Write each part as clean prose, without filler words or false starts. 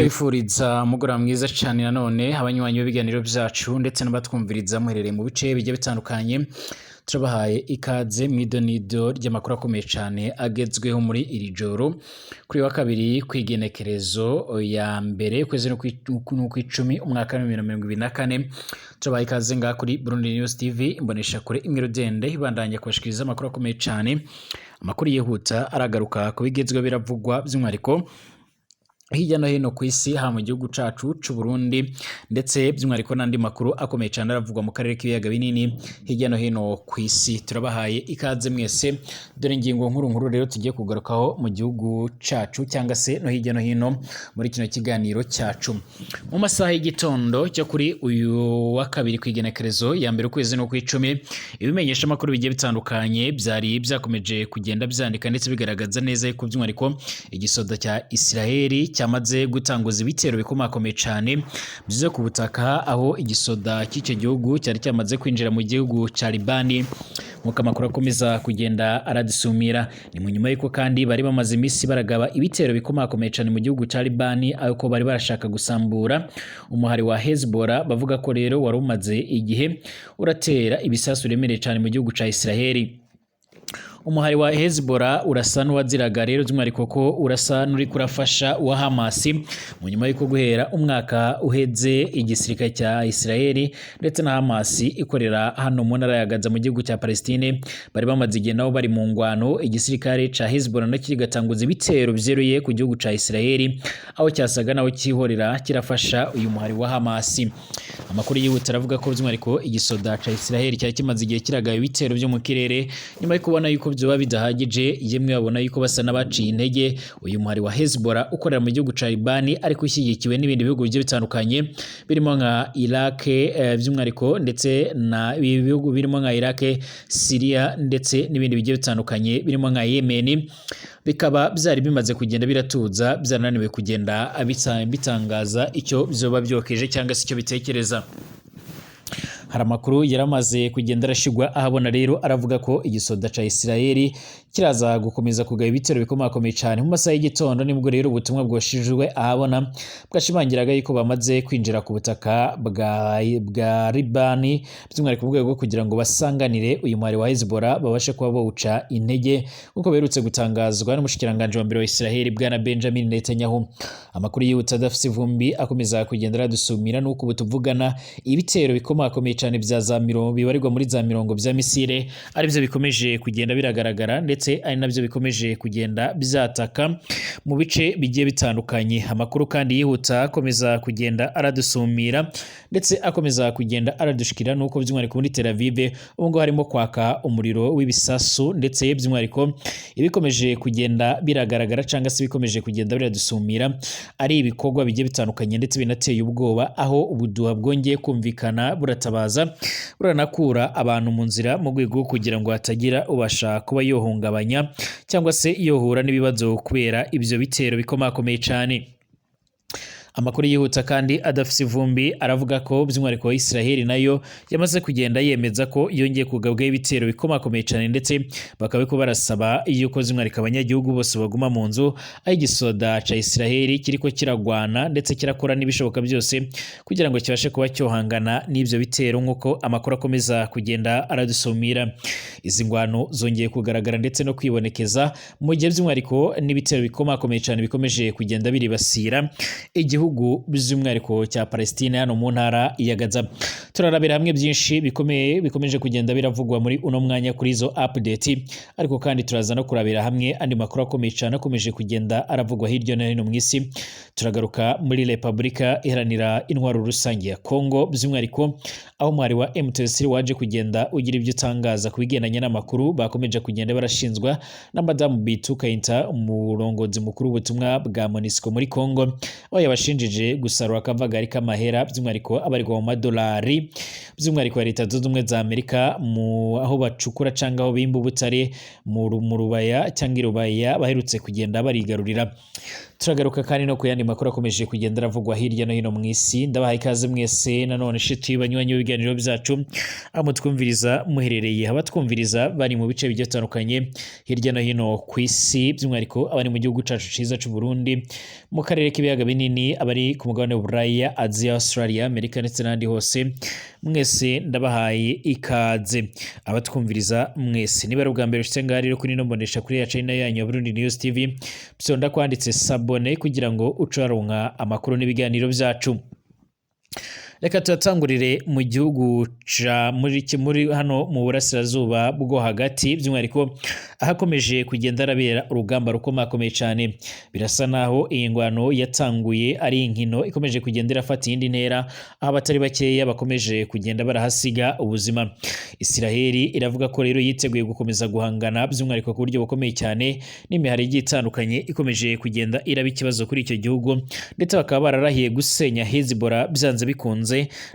Ndabifuriza umugoroba mwiza cyane nanone abanywanyi b'ibiganiro byacu ndetse n'abatwumviriza muherereye mu bice bigiye bitandukanye. Turabahaye ikaze mu idonido ry'amakuru akomeye cyane agezweho muri iri joro kuri wa kabiri kw'igenekerezo ya mbere kwezi no kw'icumi umwaka wa 2024. Turabahaye ikaze ngaha kuri Burundi News TV imbonesha kure imwe rudende ibandanya kubashikiriza amakuru akomeye cyane, amakuru yihuta aragaruka ku bigezweho biravugwa by'umwihariko hirya no hino ku isi ha mu gihugu cacu c'u Burundi ndetse by'umwihariko n'andi makuru akomeye cyane aravugwa mu karere k'ibiyaga binini hirya no hino ku isi. Turabahaye ikaze mwese, dore ingingo nkuru rero tugiye kugarukaho mu gihugu cacu cyangwa se no hirya no hino muri kino kiganiro cyacu. Mu masaha y'igitondo cyo kuri uyu wa kabiri kw'igenekerezo ya mbere ukwezi no kw'icumi, ibimenyesha amakuru bigiye bitandukanye byari byakomeje kugenda byandika ndetse bigaragaza neza ko by'umwihariko igisoda cya Israeli cyamaze gutanguza ibitero bikomakomeye cyane byize ku butaka, aho igisoda cy'icyo gihugu cyari cyamaze kwinjira mu gihugu cya Libani. Nk'uko amakuru akomeza kugenda aradusumira, ni mu nyuma y'uko kandi bari bamaze iminsi baragaba ibitero bikomakomeye cyane mu gihugu cya Libani, aho bari barashaka gusambura umuhari wa Hezbollah, bavuga ko rero wari umaze igihe uratera ibisasu remereye cyane mu gihugu cya Israeli. Umuhari wa Hezbollah urasa n'uwaziraga rero by'umwihariko ko urasa n'uri kurafasha wa Hamas mu nyuma y'uko guhera umwaka uheze igisirikare cya Israeli ndetse na Hamas ikorera hano mu ntara ya Gaza mu gihugu cya Palestine bari bamaze igihe nabo bari mu ngwano. Igisirikare cya Hezbollah nacyo kigatanguza ibitero byeruye ku gihugu cya Israeli, aho cyasaga naho kihorera kirafasha uyu muhari wa Hamas. Amakuru yihuta aravuga ko by'umwihariko igisoda cya Israeli cyari kimaze igihe kiragaye ibitero byo mu kirere nyuma yo kubona yuko byoba bidahagije, yemwe babona yuko basa n'abaciye intege uyu muhari wa Hezbollah ukorera mu gihugu cya Libani ariko ushyigikiwe n'ibindi bihugu bigiye bitandukanye birimo nka Iraq by'umwihariko ndetse na ibihugu birimo nka Iraq, Syria ndetse n'ibindi bigiye bitandukanye birimo nka Yemen. Bikaba byari bimaze kugenda biratuza, byananiwe kugenda bitangaza icyo byoba byokeje cyangwa se icyo bitekereza. Hari amakuru yaramaze kugenda arashigwa ahabona rero aravuga ko igisoda ca Israeli kiraza gukomeza kugaba ibitero bikomakomeye cyane mu masaha y'igitondo, nibwo rero ubutumwa bwoshijwe ahabona bwashimangiraga yuko bamaze kwinjira ku butaka bwa Libani by'umwihariko mu rwego kugira ngo basanganire uyu muhari wa Hezbollah babashe kuba bawuca intege, kuko berutse gutangazwa n'umushikiranganje wa mbere wa Israeli bwana Benjamin Netanyahu. Amakuru yihuta adafite ivumbi akomeza kugenda aradusumira nuko butuvugana ibitero bikomakomeye cyane bya za mirongo bibarirwa muri za mirongo bya misile aribyo bikomeje kugenda biragaragara ndetse ari nabyo bikomeje kugenda byataka mu bice bigiye bitandukanye. Amakuru kandi yihuta akomeza kugenda aradusumira ndetse akomeza kugenda aradushikira nuko by'umwihariko muri Tel Aviv ubu ngo harimo kwaka umuriro w'ibisasu ndetse by'umwihariko ibikomeje kugenda biragaragara cyangwa se bikomeje kugenda biradusumira ari ibikorwa bigiye bitandukanye ndetse binateye ubwoba, aho ubuduha bwongeye kumvikana buratabaza buranakura abantu mu nzira mu rwego kugira ngo hatagira ubasha kuba yohungabanya cyangwa se yohura n'ibibazo kubera ibyo bitero bikomakomeye cyane. Amakuru yihuta kandi adafite ivumbi aravuga ko by'umwihariko Israeli nayo yamaze kugenda yemeza ko yongeye kugabwaho ibitero bikomakomeye cyane ndetse bakaba ko barasaba yuko by'umwihariko abanyagihugu bose baguma mu nzu, aho igisoda cya Israeli kiriko kiragwana ndetse kirakora n'ibishoboka byose kugira ngo kibashe kuba cyohangana n'ibyo bitero nk'uko amakuru akomeza kugenda aradusumira. Izi ngwano zongeye kugaragara ndetse no kwibonekeza mu gihe by'umwihariko n'ibitero bikomakomeye cyane bikomeje kugenda biribasira igihugu by'umwihariko cya Palestine hano mu ntara ya Gaza. Turarabira hamwe byinshi bikomeje kugenda biravugwa muri uno mwanya kuri izo update, ariko kandi turaza no kurabira hamwe andi makuru akomeye cyane akomeje kugenda aravugwa hirya no hino mu isi. Turagaruka muri Repubulika Iharanira Intwaro Rusange ya Kongo by'umwihariko aho umwari wa M23 waje kugenda ugira ibyo utangaza ku bigendanye n'amakuru bakomeje kugenda barashinzwa na Madame Bitu Kainta, umurongozi mukuru w'ubutumwa bwa MONUSCO muri Kongo, aho yabashinjije gusarura akavagari k'amahera by'umwihariko abarirwa mu madolari by'umwihariko ya Leta Zunze Ubumwe za Amerika aho bacukura cyangwa aho bimba ubutare mu rubaya cyangwa irubaya baherutse kugenda barigarurira. Turagaruka kandi no ku yandi makuru akomeje kugenda aravugwa hirya no hino mu isi. Ndabaha ikaze mwese nanone shiti banywanyi b'ibiganiro byacu amutwumviriza muherereye abatwumviriza bari mu bice bigiye bitandukanye hirya no hino ku isi by'umwihariko abari mu gihugu cacu ciza cy'u Burundi mu karere k'ibiyaga binini abari ku mugabane w'Uburaya, Aziya, Australia, Amerika ndetse n'ahandi hose, mwese ndabahaye ikaze. Abatwumviriza mwese, niba ari ubwa mbere ushitse ngaha rero kuri ino mbonesha kuri ya channel yanyu ya Burundi News TV, bisonda kwanditse sabone kugira ngo uce uraronka amakuru n'ibiganiro byacu. Reka turatangurire mu gihugu ca muri hano mu burasirazuba bwo hagati, by'umwihariko ahakomeje kugenda arabera urugamba rukomakomeye cyane. Birasa naho iyi ngwano yatanguye ari inkino ikomeje kugenda irafata iyindi ntera, aho abatari bakeya bakomeje kugenda barahasiga ubuzima. Isiraheli iravuga ko rero yiteguye gukomeza guhangana by'umwihariko ku buryo bukomeye cyane n'imihari igiye itandukanye ikomeje kugenda iraba ikibazo kuri icyo gihugu, ndetse bakaba bararahiye gusenya Hezbollah byanze bikunze,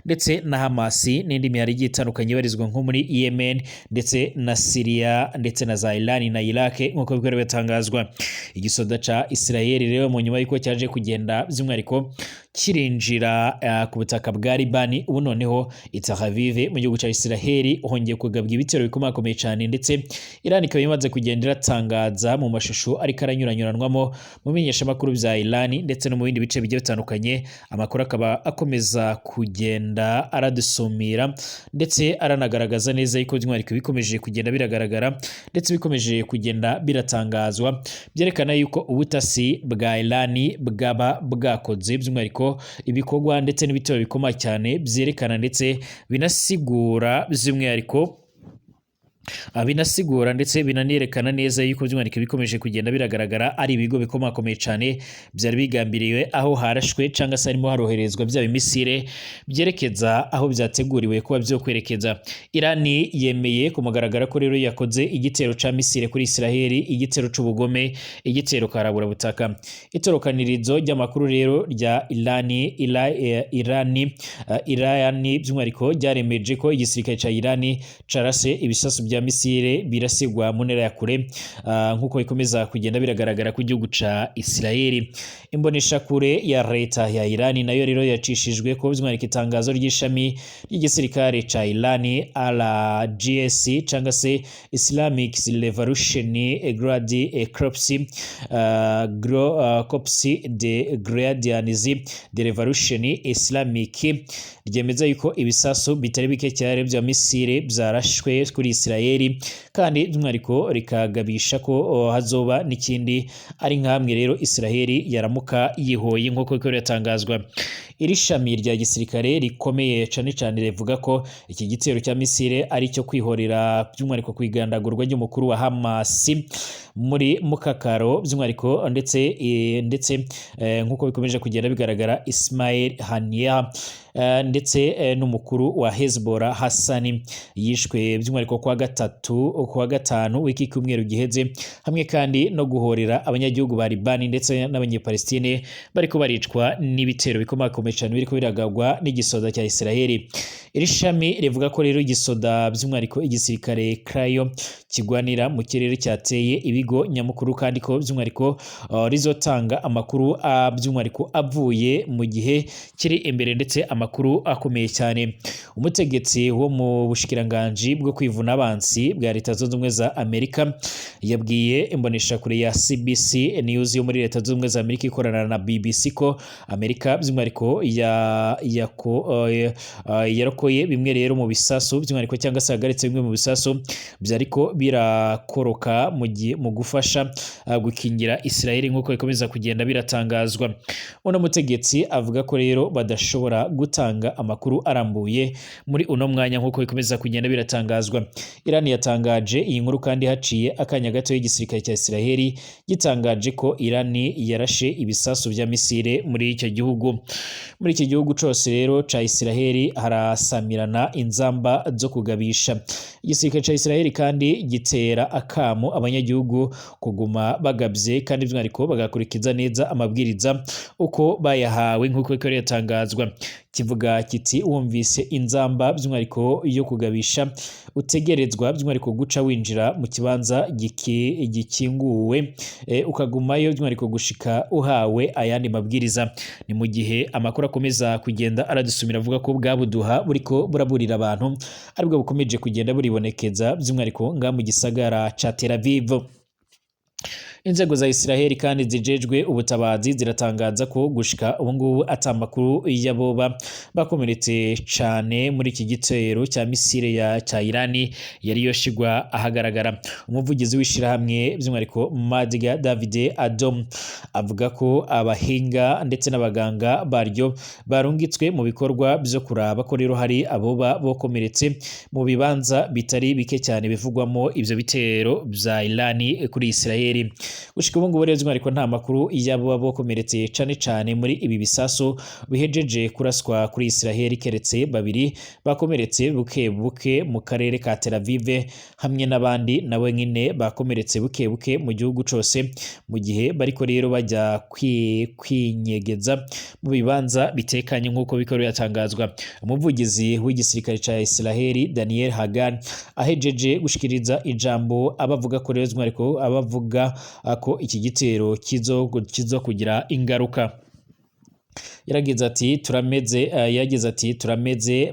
ndetse na Hamasi n'indi mihari igiye itandukanye ibarizwa nko muri Yemen ndetse na Syria ndetse na za Iran na Iraq nk'uko bikora bitangazwa. Igisoda ca Isiraheli rero mu nyuma y'uko cyaje kugenda by'umwihariko kirinjira ku butaka bwa Libani, ubu noneho i Tel Aviv mu gihugu cya Isiraheli hongeye kugabwa ibitero bikomakomeye cyane, ndetse Iran ikaba imaze kugenda iratangaza mu mashusho ariko aranyuranyuranwamo mu bimenyeshamakuru bya Iran ndetse no mu bindi bice bigiye bitandukanye. Amakuru akaba akomeza kugenda aradusumira ndetse aranagaragaza neza yuko by'umwihariko bikomeje kugenda biragaragara ndetse bikomeje kugenda biratangazwa, byerekana yuko ubutasi bwa Iran bwaba bwakoze by'umwihariko ibikorwa ndetse n'ibitero bikoma cyane, byerekana ndetse binasigura by'umwihariko ndetse binanerekana neza yuko by'umwihariko bikomeje kugenda biragaragara ari ibigo bikomakomeye cyane byari bigambiriwe, aho harashwe cyangwa se harimo haroherezwa bya bimisire byerekeza aho byateguriwe kuba byo kwerekeza. Irani yemeye ku mugaragaro ko rero yakoze igitero ca misire kuri Isiraheli, igitero c'ubugome, igitero karabura butaka. Itorokanirizo ry'amakuru rero rya Irani by'umwihariko ryaremeje ko igisirikare ca Irani carase ibisasu bya misire birasigwa mu ntera ya kure, nk'uko bikomeza kugenda biragaragara ku gihugu ca Isiraheli. Imbonesha kure ya leta ya Irani nayo rero yacishijwe ko by'umwihariko itangazo ry'ishami ry'igisirikare ca Irani RGS cyangwa se Islamic Revolution Guard Corps de Guardians de Revolution Islamic ryemeza yuko ibisasu bitari bike cyane bya misire byarashwe kuri Isiraheli, kandi by'umwihariko rikagabisha ko hazoba n'ikindi ari nk'amwe rero Isiraheli yaramuka yihoye nk'uko biko biratangazwa. Iri shami rya gisirikare rikomeye cyane cyane rivuga ko iki gitero cya misire ari cyo kwihorera by'umwihariko kwigandagurwa ry'umukuru wa Hamas muri mukakaro by'umwihariko ndetse nk'uko bikomeje kugenda bigaragara Ismail Haniyeh ndetse n'umukuru wa Hezbollah Hassan yishwe by'umwihariko kuwa gatanu w'iki cyumweru giheze, hamwe kandi no guhorera abanyagihugu ba Libani ndetse n'abanyepalestine bariko baricwa n'ibitero bikomakomeye cyane biriko biragagwa n'igisoda cya Isiraheli. Iri shami rivuga ko rero igisoda by'umwihariko igisirikare Crayo kigwanira mu kirere cyateye ibigo nyamukuru, kandi ko by'umwihariko rizotanga amakuru by'umwihariko avuye mu gihe kiri imbere, ndetse amakuru akomeye cyane. Umutegetsi wo mu bushikiranganje bwo kwivuna abansi bwa Leta Zunze Ubumwe za Amerika yabwiye imbonesha kure ya CBC News yo muri Leta Zunze Ubumwe za Amerika ikorana na BBC ko Amerika by'umwihariko yarokoye bimwe rero mu bisasu by'umwihariko cyangwa se hagaritse bimwe mu bisasu byariko birakoroka mu gufasha gukingira Isiraheli nk'uko bikomeza kugenda biratangazwa. Uno mutegetsi avuga ko rero badashobora gutanga amakuru arambuye muri uno mwanya nk'uko bikomeza kugenda biratangazwa. Iran yatangaje iyi nkuru kandi haciye akanya gato y'igisirikare cya Isiraheli gitangaje ko Iran yarashe ibisasu bya misire muri icyo gihugu. Muri iki gihugu cyose rero ca Isiraheli harasamirana inzamba zo kugabisha. Igisirikare cya Isiraheli kandi gitera akamo abanyagihugu kuguma bagabye kandi by'umwihariko bagakurikiza neza amabwiriza uko bayahawe nk'uko biko yatangazwa. Kivuga kiti wumvise inzamba by'umwihariko yo kugabisha utegerezwa by'umwihariko guca winjira mu kibanza gikinguwe ukagumayo by'umwihariko gushika uhawe ayandi mabwiriza. Ni mu gihe amakuru akomeza kugenda aradusumira avuga ko bwabuduha buriko buraburira abantu aribwo bukomeje kugenda buribonekeza by'umwihariko nga mu gisagara ca Tel Aviv. Inzego za Israeli kandi zijejwe ubutabazi ziratangaza ko gushika ubu ngubu atamakuru y'aboba bakomeretse cane muri iki gitero cya misile ca Irani yari yoshigwa ahagaragara. Umuvugizi w'ishirahamwe by'umwihariko Madiga David Adom avuga ko abahinga ndetse n'abaganga baryo barungitswe mu bikorwa byo kuraba ko rero hari aboba bokomeretse mu bibanza bitari bike cyane bivugwamo ivyo bitero vya Irani kuri Israeli. Gushika ubu ngubu rero ariko nta makuru y'abo bokomeretse cane muri ibi bisaso bihejeje kuraswa kuri Israeli keretse babiri bakomeretse buke buke mu karere ka Tel Aviv hamwe n'abandi nawe nyine bakomeretse buke buke mu gihugu cose mu gihe bariko rero bajya kwinyegeza mu bibanza bitekanye nk'uko biko yatangazwa. Umuvugizi w'igisirikare ca Israeli Daniel Hagan ahejeje gushikiriza ijambo abavuga ko rero ariko abavuga ko iki gitero kizo kugira ingaruka. Yagize ati turameze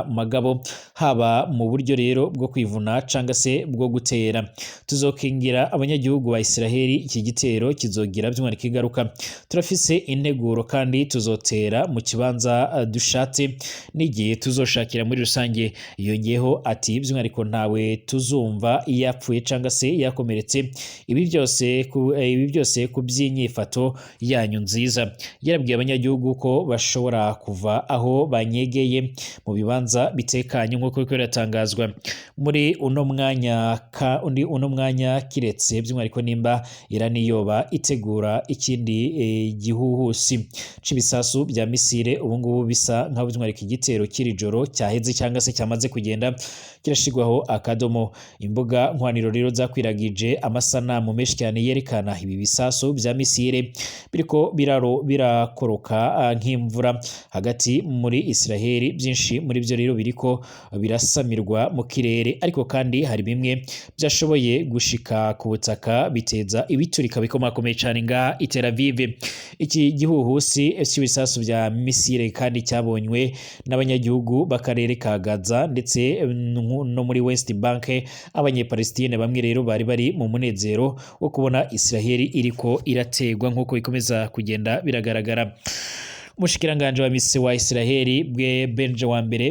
magabo haba mu buryo rero bwo kwivuna canga se bwo gutera, tuzokingira abanyagihugu ba Israeli, iki gitero kizogira by'umwihariko ingaruka, turafise integuro kandi tuzotera mu kibanza dushatse n'igihe tuzoshakira muri rusange. Yongeyeho ati by'umwihariko ntawe tuzumva yapfuye canga se yakomeretse, ibi byose ku by'inyifato yanyu nziza. Yarabwiye abanyagihugu ko bashobora kuva aho banyegeye mu bibanza bitekanye nk'uko biko biratangazwa. Muri uno mwanya kiretse by'umwihariko nimba Irani yoba itegura ikindi gihuhusi c'ibisasu bya misile ubu ngubu bisa nkaho by'umwihariko igitero kiri joro cyaheze cyangwa se cyamaze kugenda kirashigwaho akadomo. Imbuga nkwaniro rero zakwiragije amasanamu menshi cyane yerekana ibi bisasu bya misile biriko birakoroka nk'imvura hagati muri Israeli. Byinshi muri byo rero biriko birasamirwa mu kirere, ariko kandi hari bimwe byashoboye gushika ku butaka biteza ibiturika bikomakomeye cyane nga i Tel Aviv. Iki gihuhusi cy'ibisasu bya misile kandi cyabonywe n'abanyagihugu b'akarere ka Gaza ndetse no muri West Bank. Abanyepalestine bamwe rero bari mu munezero wo kubona Israeli iriko irategwa nk'uko bikomeza kugenda biragaragara. Umushikiranganje wa Israeli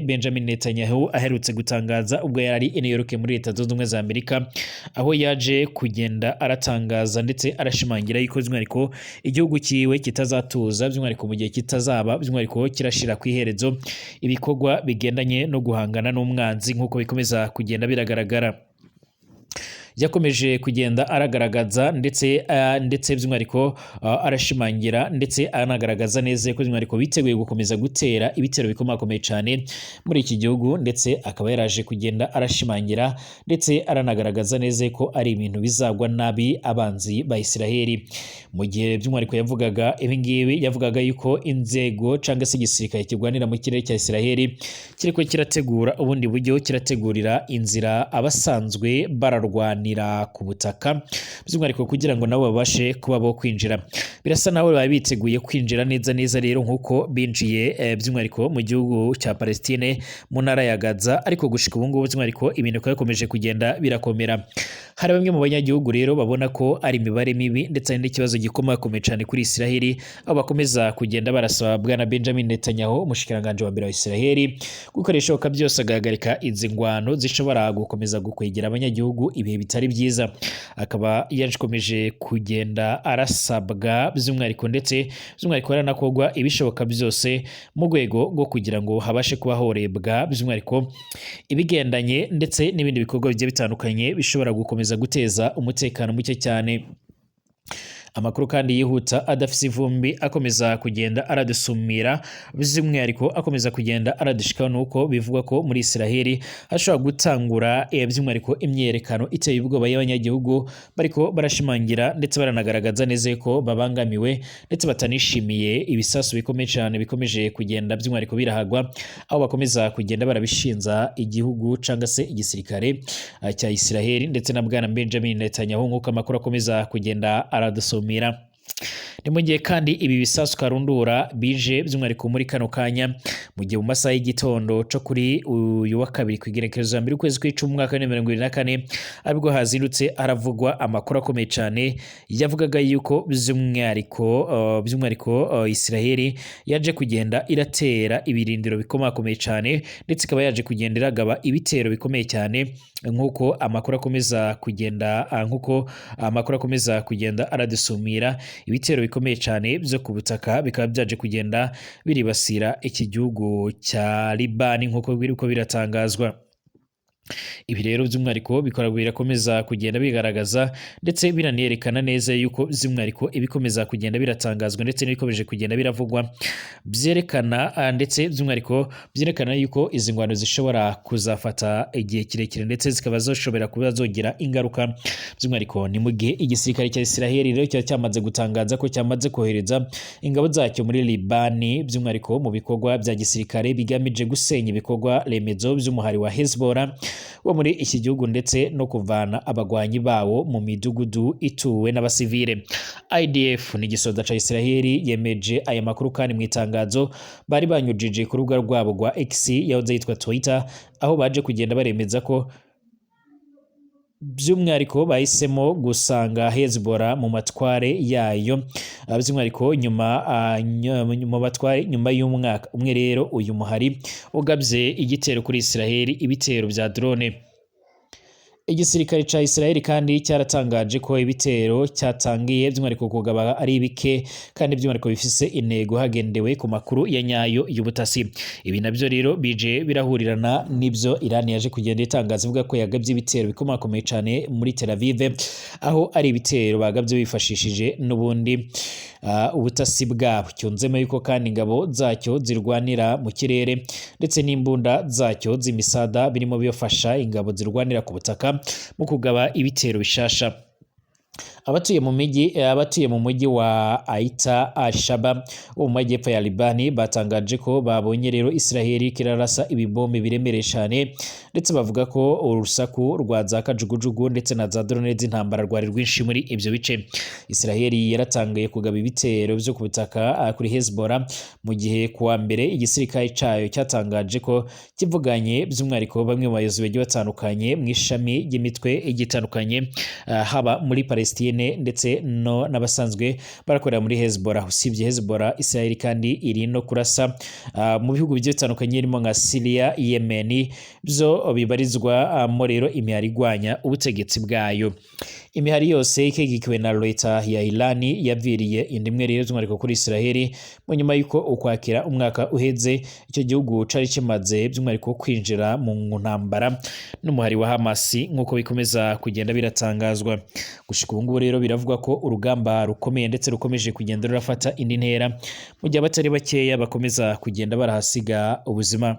Benjamin Netanyahu aherutse gutangaza ubwo yari i New York muri Leta Zunze Ubumwe za Amerika, aho yaje kugenda aratangaza ndetse arashimangira yuko by'umwihariko igihugu kiwe kitazatuza by'umwihariko mu gihe kitazaba by'umwihariko kirashira kwiherezo ibikorwa bigendanye no guhangana n'umwanzi nk'uko bikomeza kugenda biragaragara. Yakomeje kugenda aragaragaza ndetse by'umwihariko arashimangira ndetse anagaragaza neza ko by'umwihariko biteguye gukomeza gutera ibitero bikomakomeye cyane muri iki gihugu, ndetse akaba yaraje kugenda arashimangira ndetse aranagaragaza neza ko ari ibintu bizagwa nabi abanzi ba Israeli. Mu gihe by'umwihariko yavugaga ibingibi, yavugaga yuko inzego cyangwa se igisirikare kirwanira mu kirere cya Israeli kiriko kirategura ubundi buryo kirategurira inzira abasanzwe bararwanira ku butaka by'umwihariko kugira ngo nabo babashe kuba bo kwinjira. Birasa naho baba biteguye kwinjira neza rero nk'uko binjiye by'umwihariko mu gihugu cya Palestine mu ntara ya Gaza, ariko gushika ubu ngubu by'umwihariko ibintu bikomeje kugenda birakomera. Hari bamwe mu banyagihugu rero babona ko ari imibare mibi ndetse n'ikibazo gikomakomeye cyane kuri Israeli, aho bakomeza kugenda barasaba bwana Benjamin Netanyahu, umushikiranganje wa mbere wa Israeli, gukoresha uko byose agahagarika izi ngwano zishobora gukomeza gukwegera abanyagihugu ibihe bitari byiza. Akaba yakomeje kugenda arasabwa by'umwihariko ndetse by'umwihariko aranakogwa ibishoboka byose mu rwego rwo kugira ngo habashe kuba horebwa by'umwihariko ibigendanye ndetse n'ibindi bikorwa bigiye bitandukanye bishobora gukomeza guteza umutekano muke cyane. Amakuru kandi yihuta adafise ivumbi akomeza kugenda aradusumira by'umwihariko akomeza kugenda aradushikaho nuko bivugwa ko muri Israeli hashobora gutangura by'umwihariko imyerekano iteye ubwoba y'abanyagihugu bariko barashimangira ndetse baranagaragaza neza ko babangamiwe ndetse batanishimiye ibisasu bikomeye cyane bikomeje kugenda by'umwihariko birahagwa, aho bakomeza kugenda barabishinza igihugu cyangwa se igisirikare cya Israeli ndetse na bwana Benjamin Netanyahu nk'uko amakuru akomeza kugenda aradusumira. ni mu gihe kandi ibi bisasu karundura bije by'umwihariko muri kano kanya mu gihe mu masaha y'igitondo cyo kuri uyu wa kabiri ku igerekerezo ya mbere ukwezi kw'icumi umwaka wa 2024 aribwo hazindutse haravugwa amakuru akomeye cyane yavugaga yuko by'umwihariko Israel yaje kugenda iratera ibirindiro bikomakomeye cyane ndetse ikaba yaje kugenda iragaba ibitero bikomeye cyane nk'uko amakuru akomeza kugenda aradusumira ibitero bikomeye cyane byo ku butaka bikaba byaje kugenda biribasira iki gihugu cya Libani nk'uko biriko biratangazwa. Ibi rero by'umwihariko birakomeza kugenda bigaragaza ndetse biranerekana neza yuko by'umwihariko ibikomeza kugenda biratangazwa ndetse n'ibikomeje kugenda biravugwa byerekana ndetse by'umwihariko byerekana yuko izi ngwano zishobora kuzafata igihe kirekire ndetse zikaba zoshobora kuba zogira ingaruka. By'umwihariko ni mu gihe igisirikare cya Israel rero cyamaze gutangaza ko cyamaze kohereza ingabo zacyo muri Libani by'umwihariko mu bikorwa bya gisirikare bigamije gusenya ibikorwa remezo by'umuhari wa Hezbollah wo muri iki gihugu ndetse no kuvana abagwanyi bawo mu midugudu ituwe n'abasivile. IDF ni igisoda ca Israel yemeje aya makuru kandi mu itangazo bari banyujije ku rubuga rwabo rwa X yahoze yitwa Twitter, aho baje kugenda baremeza ko by'umwihariko bahisemo gusanga Hezbollah mu matware yayo by'umwihariko nyuma y'umwaka umwe rero uyu muhari ugabye igitero kuri Israel ibitero bya drone. Igisirikare ca Israel kandi cyaratangaje ko ibitero cyatangiye by'umwihariko kugaba ari bike kandi by'umwihariko bifise intego hagendewe ku makuru ya nyayo y'ubutasi. Ibi nabyo rero bije birahurirana nibyo Iran yaje kugenda itangaza ivuga ko yagabye ibitero bikomakomeye cyane muri Tel Aviv, aho ari ibitero bagabye bifashishije n'ubundi ubutasi bwabo. Cyunzemo yuko kandi ingabo zacyo zirwanira mu kirere ndetse n'imbunda zacyo z'imisada birimo bifasha ingabo zirwanira ku butaka mu kugaba ibitero bishasha. Abatuye mu mujyi wa Aita al-Shaba wo mu majyepfo ya Libani batangaje ko babonye rero Israel kirarasa ibibombe biremereye cyane ndetse bavuga ko urusaku rwa za kajugujugu ndetse na za drone z'intambara rwari rwinshi muri ibyo bice. Israel yaratangaye kugaba ibitero byo ku butaka kuri Hezbollah mu gihe kuwa mbere igisirikare cyayo cyatangaje ko kivuganye by'umwihariko bamwe mu bayobozi bagiye batandukanye mu ishami ry'imitwe igitandukanye haba muri Palestine ndetse no n'abasanzwe barakorera muri Hezbollah. Usibye Hezbollah, Israel kandi iri no kurasa mu bihugu bigiye bitandukanye birimo nka Syria, Yemen, byo bibarizwa mo rero imihari igwanya ubutegetsi bwayo. Imihari yose ikegikiwe na leta ya Iran yaviriye indimwe rero by'umwihariko kuri Israel mu nyuma yuko ukwakira umwaka uheze icyo gihugu cari kimaze by'umwihariko kwinjira mu ntambara n'umuhari wa Hamas nk'uko bikomeza kugenda biratangazwa. Gushika ubu ngubu rero biravuga ko urugamba rukomeye ndetse rukomeje kugenda rurafata indi ntera mu gihe abatari bakeya bakomeza kugenda barahasiga ubuzima.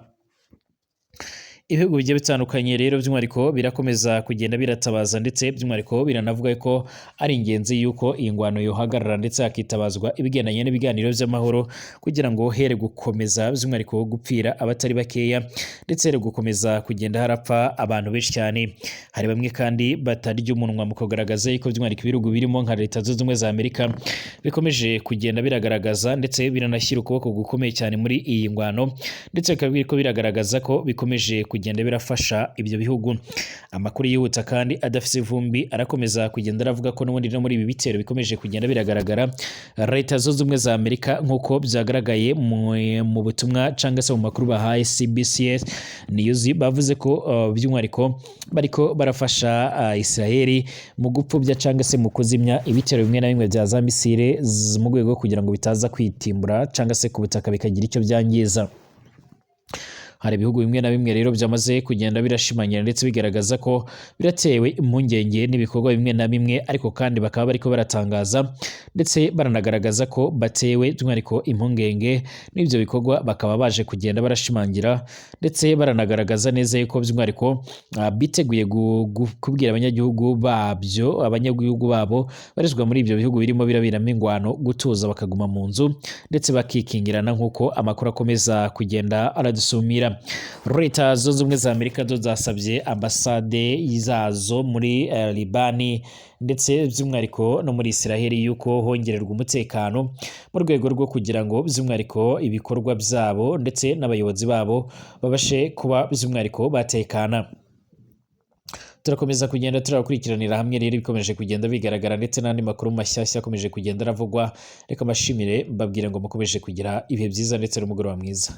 Ibihugu bigiye bitandukanye rero by'umwihariko birakomeza kugenda biratabaza ndetse by'umwihariko biranavuga ko ari ingenzi yuko iyi ngwano yohagarara ndetse hakitabazwa ibigendanye n'ibiganiro by'amahoro kugira ngo here gukomeza by'umwihariko gupfira abatari bakeya ndetse here gukomeza kugenda harapfa abantu benshi cyane. Hari bamwe kandi batarya umunwa mu kugaragaza yuko by'umwihariko ibihugu birimo nka Leta Zunze Ubumwe za Amerika bikomeje kugenda biragaragaza ndetse biranashyira ukuboko gukomeye cyane muri iyi ngwano ndetse bikaba biragaragaza ko bikomeje kugenda birafasha ibyo bihugu. Amakuru yihuta kandi adafite ivumbi arakomeza kugenda aravuga ko n'ubundi no muri ibi bitero bikomeje kugenda biragaragara Leta Zunze Ubumwe za Amerika nk'uko byagaragaye mu butumwa cyangwa se mu makuru bahaye CBS News bavuze ko by'umwihariko bariko barafasha Israel mu gupfubya cyangwa se mu kuzimya ibitero bimwe na bimwe bya za misile mu rwego kugira ngo bitaza kwitimbura cyangwa se ku butaka bikagira icyo byangiza. Hari ibihugu bimwe na bimwe rero byamaze kugenda birashimangira ndetse bigaragaza ko biratewe impungenge n'ibikorwa bimwe na bimwe, ariko kandi bakaba bariko baratangaza ndetse baranagaragaza ko batewe by'umwihariko impungenge n'ibyo bikorwa, bakaba baje kugenda barashimangira ndetse baranagaragaza neza yuko by'umwihariko biteguye kubwira abanyagihugu babo barizwa muri ibyo bihugu birimo birabiramo ingwano gutuza bakaguma mu nzu ndetse bakikingirana nk'uko amakuru akomeza kugenda aradusumira. Palestina. Leta zunze ubumwe za Amerika zo zasabye ambasade zazo muri Libani ndetse by'umwihariko no muri Israeli yuko hongererwa umutekano mu rwego rwo kugira ngo by'umwihariko ibikorwa byabo ndetse n'abayobozi babo babashe kuba by'umwihariko batekana. Turakomeza kugenda turakurikiranira hamwe rero bikomeje kugenda bigaragara ndetse n'andi makuru mashyashya akomeje kugenda aravugwa. Reka mbashimire mbabwire ngo mukomeje kugira ibihe byiza ndetse n'umugoroba mwiza.